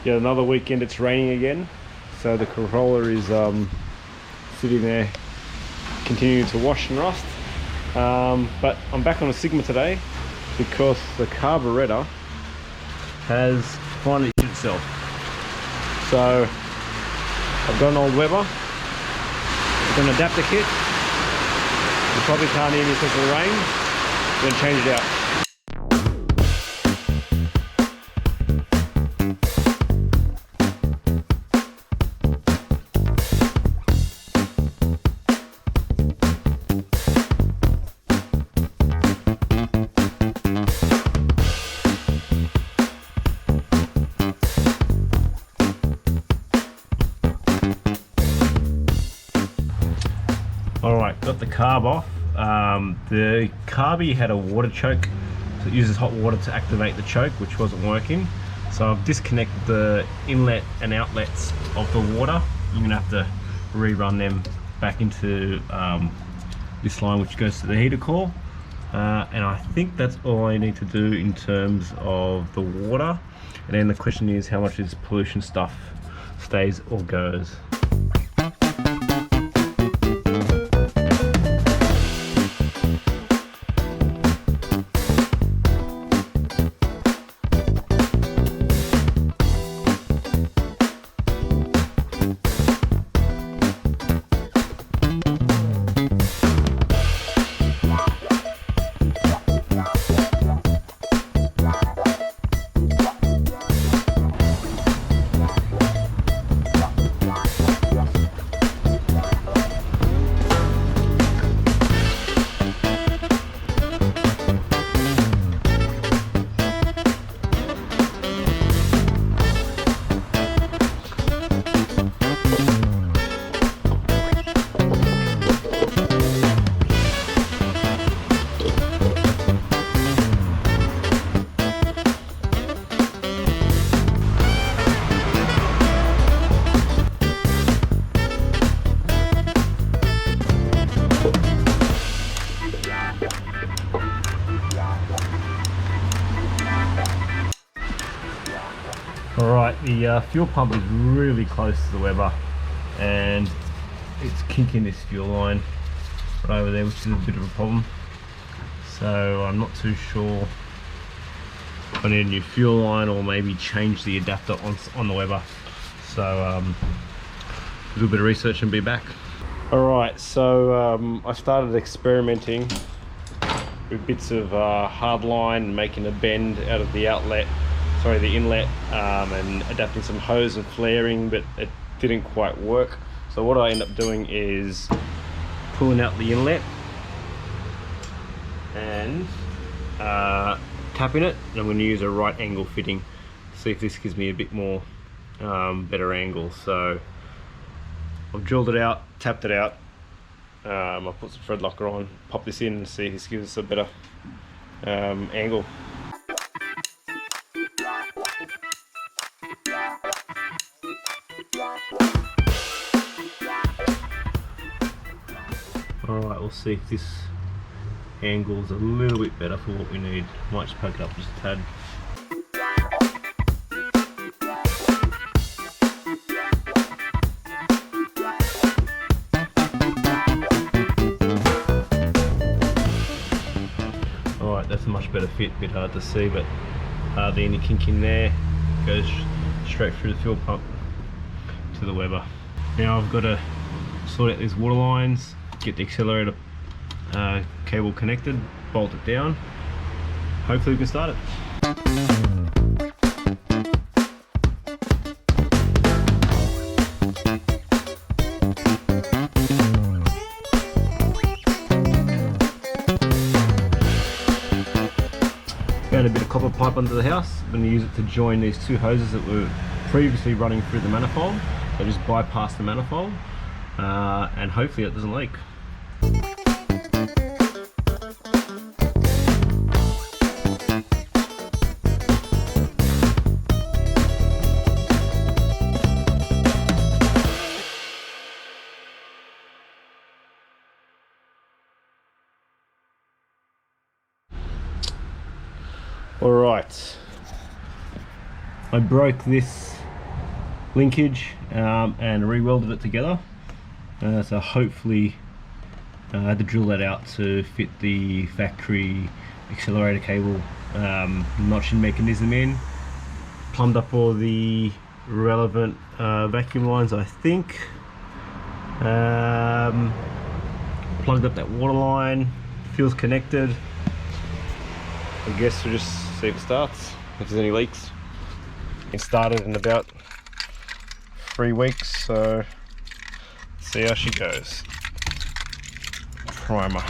Yeah, another weekend it's raining again, so the Corolla is sitting there continuing to wash and rust. But I'm back on a Sigma today because the carburettor has finally hit itself. So I've got an old Weber, I've got an adapter kit. You probably can't hear me because of the rain. I'm going to change it out. Alright, got the carb off. The carby had a water choke, so it uses hot water to activate the choke, which wasn't working. So I've disconnected the inlet and outlets of the water. I'm going to have to rerun them back into this line, which goes to the heater core. And I think that's all I need to do in terms of the water. And then the question is how much of this pollution stuff stays or goes. Alright, the fuel pump is really close to the Weber and it's kinking this fuel line right over there, which is a bit of a problem. So I'm not too sure if I need a new fuel line or maybe change the adapter on the Weber. So a little bit of research and be back. Alright, so I started experimenting with bits of hard line, making a bend out of the outlet, sorry, the inlet, and adapting some hose and flaring, but it didn't quite work. So what I end up doing is pulling out the inlet and tapping it, and I'm going to use a right angle fitting to see if this gives me a bit more better angle. So I've drilled it out, tapped it out, I'll put some thread locker on, pop this in and see if this gives us a better angle. Alright, we'll see if this angle's a little bit better for what we need. Might just poke it up just a tad. Alright, that's a much better fit, bit hard to see, but the any kink in there goes straight through the fuel pump to the Weber. Now I've got to sort out these water lines, get the accelerator cable connected, bolt it down. Hopefully we can start it. Found a bit of copper pipe under the house. I'm going to use it to join these two hoses that were previously running through the manifold. So just bypass the manifold and hopefully it doesn't leak. All right, I broke this linkage and re-welded it together. So hopefully I had to drill that out to fit the factory accelerator cable notching mechanism in. Plumbed up all the relevant vacuum lines, I think. Plugged up that water line, feels connected. I guess we'll just see if it starts, if there's any leaks. It started in about 3 weeks, so let's see how she goes. Primer.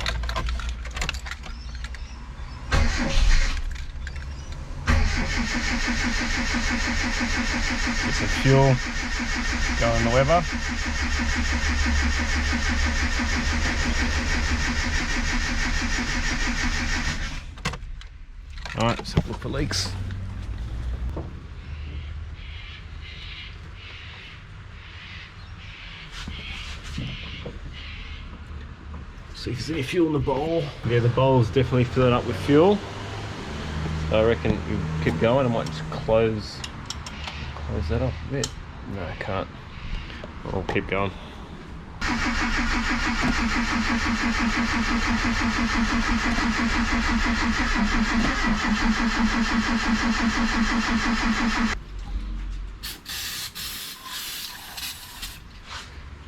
Get some fuel, go in the Weber. Alright, let's have a look for leaks. See if there's any fuel in the bowl. Yeah, the bowl's definitely filling up with fuel. So I reckon you keep going. I might just close that off a bit. No, I can't. I'll keep going.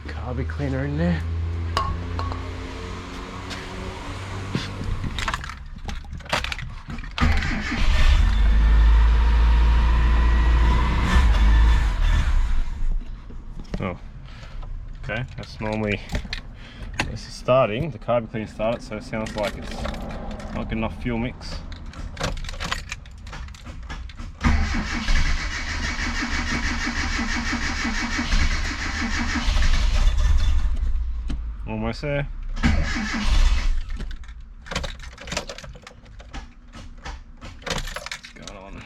Carby cleaner in there. Oh, okay, that's normally, this is starting, the carb clean started, so it sounds like it's not good enough fuel mix. Almost there. What's going on?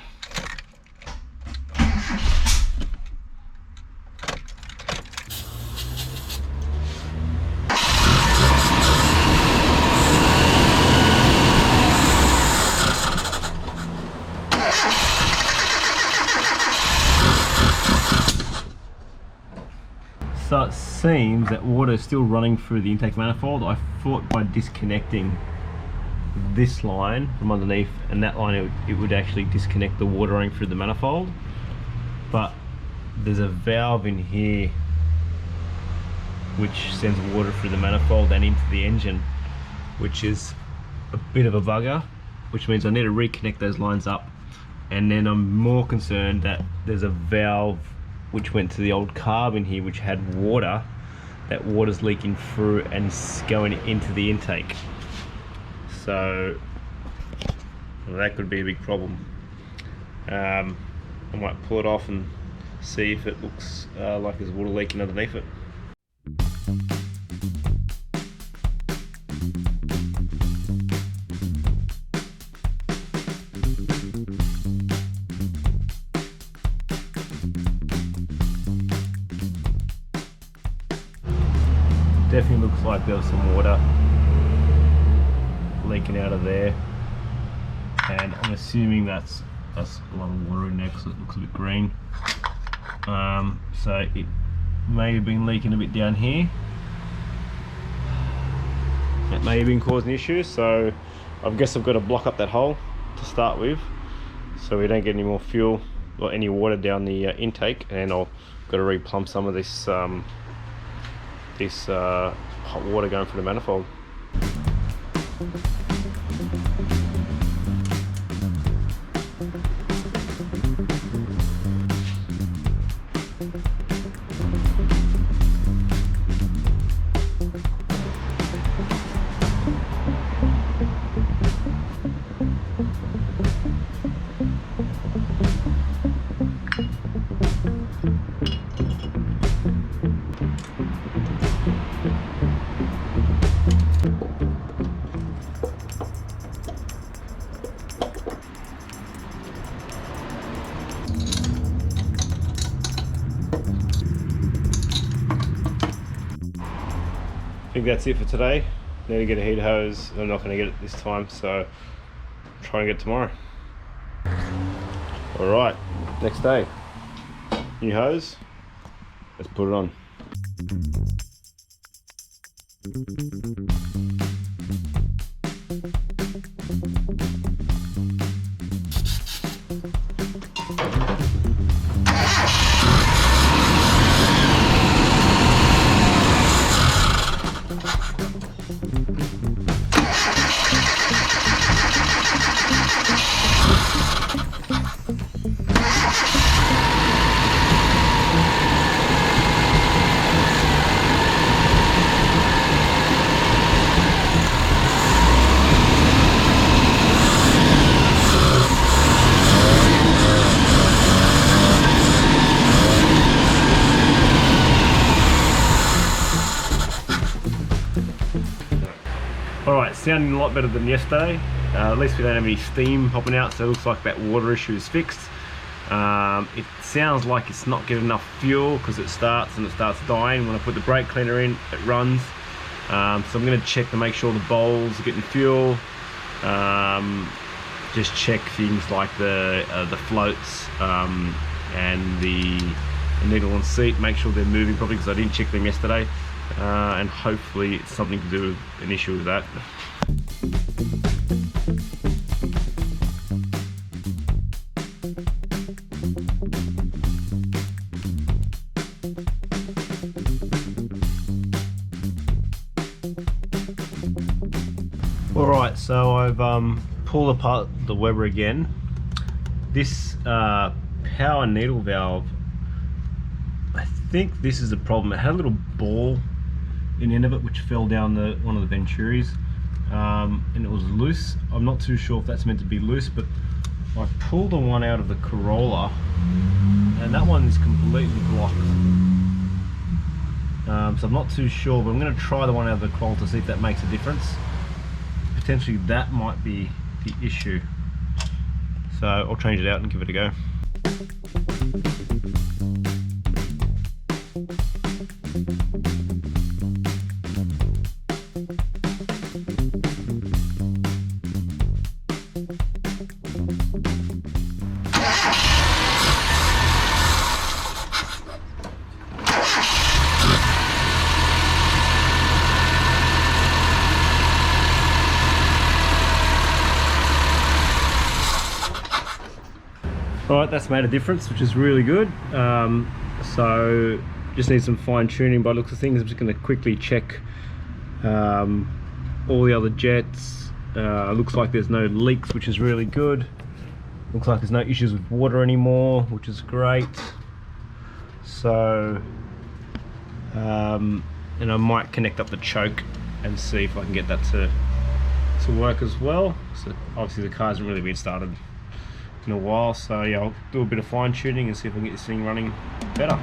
So it seems that water is still running through the intake manifold. I thought by disconnecting this line from underneath and that line it would actually disconnect the water running through the manifold, but there's a valve in here which sends water through the manifold and into the engine, which is a bit of a bugger, which means I need to reconnect those lines up. And then I'm more concerned that there's a valve which went to the old carb in here which had water. That water's leaking through and going into the intake, so that could be a big problem. I might pull it off and see if it looks like there's water leaking underneath it. Definitely looks like there was some water leaking out of there, and I'm assuming that's a lot of water in there because it looks a bit green. So it may have been leaking a bit down here. It may have been causing issues, so I guess I've got to block up that hole to start with so we don't get any more fuel or any water down the intake, and I'll got to re-plumb some of this hot water going through the manifold. I think that's it for today. Need to get a heat hose. I'm not going to get it this time, so I'm trying to get it tomorrow. Alright, next day. New hose, let's put it on. Alright, sounding a lot better than yesterday. At least we don't have any steam popping out, so it looks like that water issue is fixed. It sounds like it's not getting enough fuel because it starts dying. When I put the brake cleaner in, it runs. So I'm going to check to make sure the bowls are getting fuel. Just check things like the floats and the needle on seat, make sure they're moving properly because I didn't check them yesterday. And hopefully it's something to do with an issue with that. Alright, so I've pulled apart the Weber again. This power needle valve, I think this is the problem. It had a little ball in the end of it which fell down one of the Venturis, and it was loose. I'm not too sure if that's meant to be loose, but I pulled the one out of the Corolla and that one is completely blocked. So I'm not too sure, but I'm going to try the one out of the Corolla to see if that makes a difference. Potentially that might be the issue. So I'll change it out and give it a go. Alright, that's made a difference, which is really good. So just need some fine tuning by the looks of things. I'm just going to quickly check all the other jets. Looks like there's no leaks, which is really good. Looks like there's no issues with water anymore, which is great. So and I might connect up the choke and see if I can get that to work as well. So obviously the car hasn't really been started in a while, so yeah, I'll do a bit of fine tuning and see if I can get this thing running better.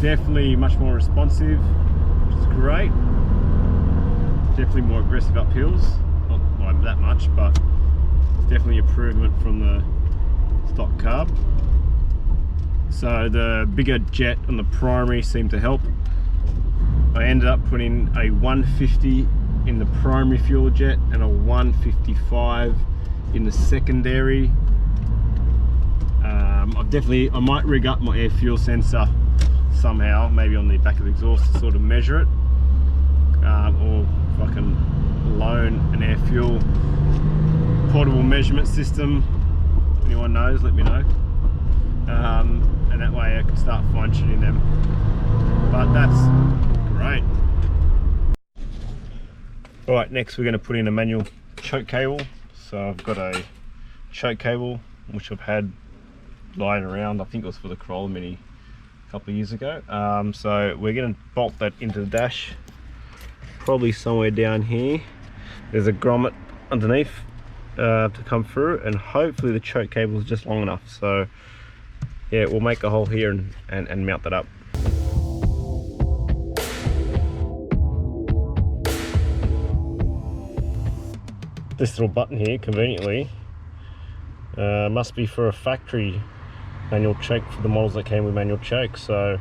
Definitely much more responsive, which is great. Definitely more aggressive up hills, not by that much, but it's definitely improvement from the stock carb. So the bigger jet on the primary seemed to help. I ended up putting a 150 in the primary fuel jet and a 155 in the secondary. I might rig up my air fuel sensor somehow, maybe on the back of the exhaust to sort of measure it, or if I can loan an air fuel portable measurement system. If anyone knows, let me know, and that way I can start fine tuning them. But that's great. Alright, next we're going to put in a manual choke cable. So I've got a choke cable which I've had lying around. I think it was for the Corolla Mini a couple of years ago. So we're going to bolt that into the dash, probably somewhere down here. There's a grommet underneath, to come through, and hopefully the choke cable is just long enough. So yeah, we'll make a hole here and mount that up. This little button here, conveniently, must be for a factory manual choke for the models that came with manual choke, so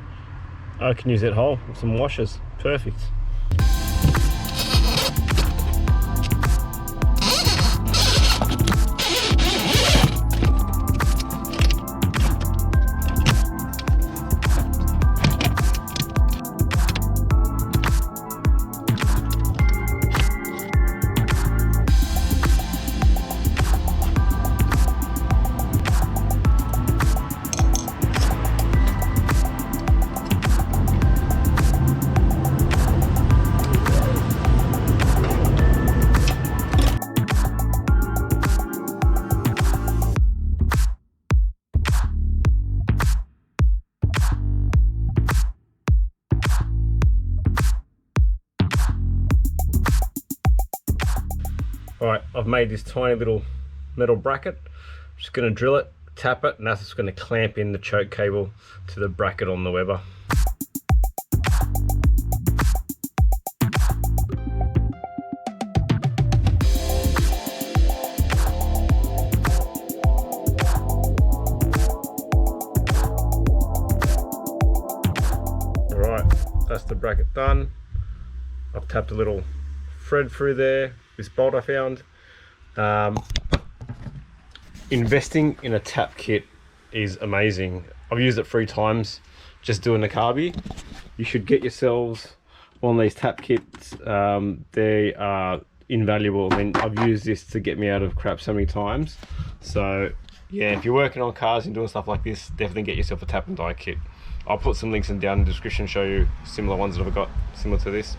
I can use that hole with some washers. Perfect. Alright, I've made this tiny little metal bracket. I'm just going to drill it, tap it, and that's just going to clamp in the choke cable to the bracket on the Weber. Alright, that's the bracket done. I've tapped a little thread through there. This bolt I found. Investing in a tap kit is amazing. I've used it 3 times just doing the carby. You should get yourselves one of these tap kits. They are invaluable. I mean, I've used this to get me out of crap so many times. So yeah, if you're working on cars and doing stuff like this, definitely get yourself a tap and die kit. I'll put some links down in the description to show you similar ones that I've got similar to this.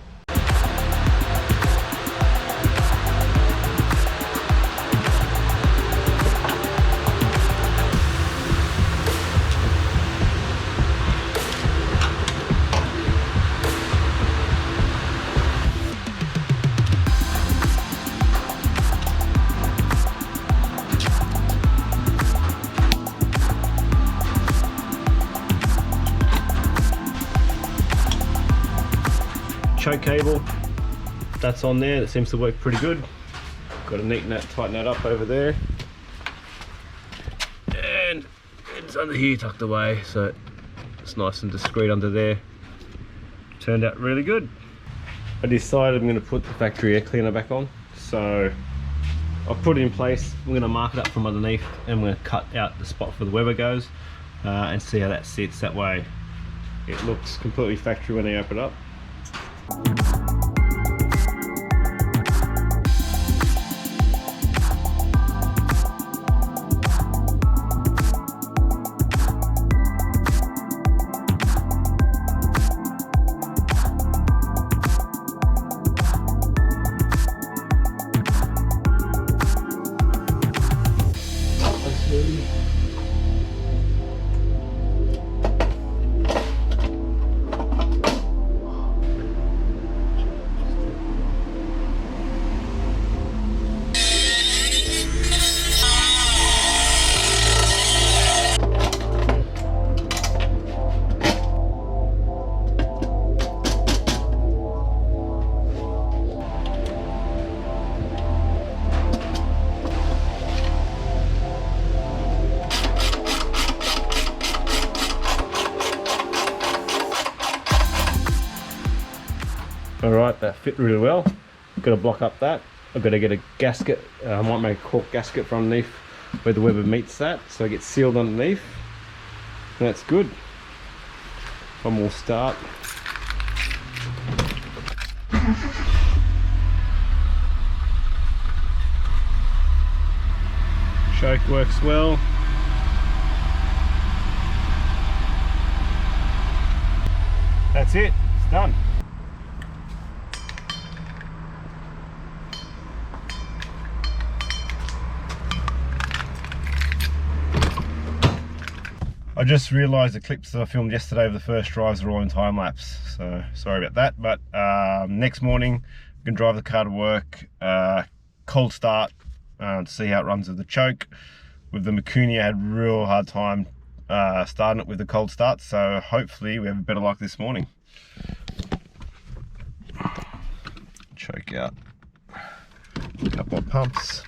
Choke cable, that's on there. That seems to work pretty good. Got to neaten that, tighten that up over there, and it's under here tucked away, so it's nice and discreet under there. Turned out really good. I decided I'm going to put the factory air cleaner back on, so I've put it in place. I'm going to mark it up from underneath, and I'm going to cut out the spot for the Weber goes, and see how that sits. That way it looks completely factory when I open it up. Alright, that fit really well. Got to block up that. I've got to get a gasket. I might make a cork gasket from underneath where the Weber meets that, so it gets sealed underneath. And that's good. One more start. Choke works well. That's it. It's done. I just realised the clips that I filmed yesterday of the first drives are all in time lapse, so sorry about that. But next morning, I can drive the car to work, cold start, to see how it runs with the choke. With the Mikuni, I had a real hard time starting it with a cold start, so hopefully we have a better luck this morning. Choke out a couple of pumps.